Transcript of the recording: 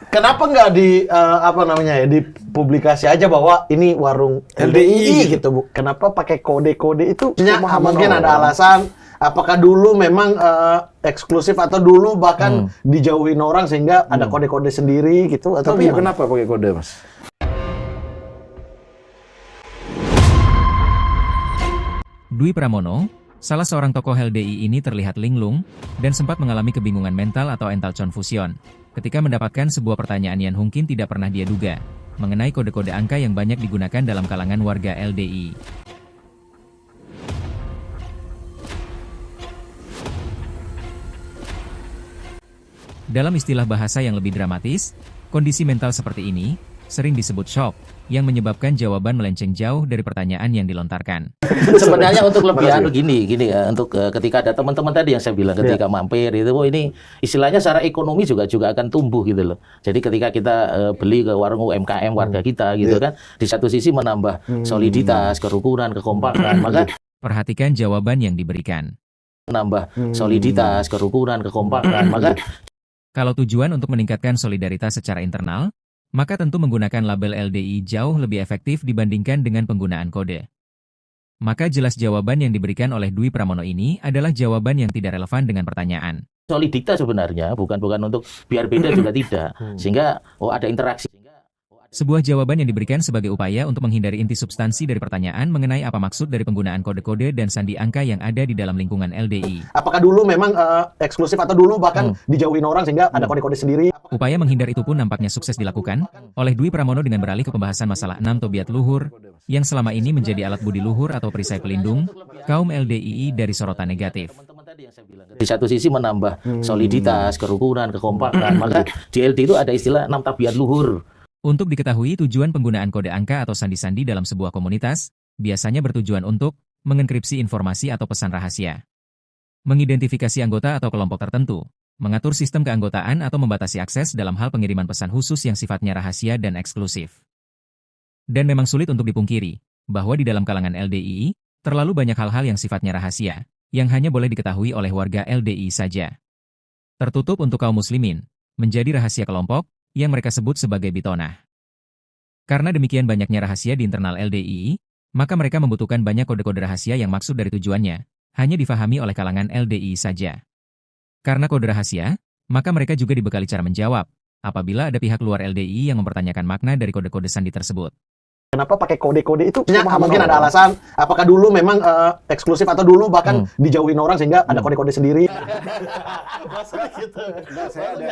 Kenapa nggak apa namanya ya, dipublikasi aja bahwa ini warung LDI gitu, Bu? Kenapa pakai kode-kode itu? Mungkin ada alasan. Apakah dulu memang eksklusif atau dulu bahkan dijauhin orang sehingga ada kode-kode sendiri gitu? Atau Tapi kenapa pakai kode, Mas? Dwi Pramono, salah seorang tokoh LDI ini terlihat linglung dan sempat mengalami kebingungan mental atau mental confusion ketika mendapatkan sebuah pertanyaan yang mungkin tidak pernah dia duga mengenai kode-kode angka yang banyak digunakan dalam kalangan warga LDI. Dalam istilah bahasa yang lebih dramatis, kondisi mental seperti ini sering disebut shock, yang menyebabkan jawaban melenceng jauh dari pertanyaan yang dilontarkan. Sebenarnya untuk lebih gini ya, untuk ketika ada teman-teman tadi yang saya bilang ketika mampir itu, ini istilahnya secara ekonomi juga akan tumbuh gitu loh. Jadi ketika kita beli ke warung UMKM warga kita gitu kan, di satu sisi menambah soliditas, kerukunan, kekompakan, maka perhatikan jawaban yang diberikan. Menambah soliditas, kerukunan, kekompakan, maka kalau tujuan untuk meningkatkan solidaritas secara internal, maka tentu menggunakan label LDI jauh lebih efektif dibandingkan dengan penggunaan kode. Maka jelas jawaban yang diberikan oleh Dwi Pramono ini adalah jawaban yang tidak relevan dengan pertanyaan. Soliditas sebenarnya bukan untuk biar beda juga tidak, sehingga ada interaksi. Sebuah jawaban yang diberikan sebagai upaya untuk menghindari inti substansi dari pertanyaan mengenai apa maksud dari penggunaan kode-kode dan sandi angka yang ada di dalam lingkungan LDI. Apakah dulu memang eksklusif atau dulu bahkan dijauhin orang sehingga ada kode-kode sendiri? Upaya menghindar itu pun nampaknya sukses dilakukan oleh Dwi Pramono dengan beralih ke pembahasan masalah 6 Tobiat Luhur, yang selama ini menjadi alat budi luhur atau perisai pelindung kaum LDII dari sorotan negatif. Di satu sisi menambah soliditas, kerukunan, kekompakan, maka di LDI itu ada istilah 6 Tabiat Luhur. Untuk diketahui tujuan penggunaan kode angka atau sandi-sandi dalam sebuah komunitas, biasanya bertujuan untuk mengenkripsi informasi atau pesan rahasia, mengidentifikasi anggota atau kelompok tertentu, mengatur sistem keanggotaan atau membatasi akses dalam hal pengiriman pesan khusus yang sifatnya rahasia dan eksklusif. Dan memang sulit untuk dipungkiri, bahwa di dalam kalangan LDI, terlalu banyak hal-hal yang sifatnya rahasia, yang hanya boleh diketahui oleh warga LDI saja. Tertutup untuk kaum muslimin, menjadi rahasia kelompok, yang mereka sebut sebagai bitonah. Karena demikian banyaknya rahasia di internal LDI, maka mereka membutuhkan banyak kode-kode rahasia yang maksud dari tujuannya, hanya difahami oleh kalangan LDI saja. Karena kode rahasia, maka mereka juga dibekali cara menjawab, apabila ada pihak luar LDI yang mempertanyakan makna dari kode-kode sandi tersebut. Kenapa pakai kode-kode itu? Mungkin ada alasan. Apakah dulu memang eksklusif atau dulu bahkan dijauhin orang sehingga ada kode-kode sendiri? Saya ada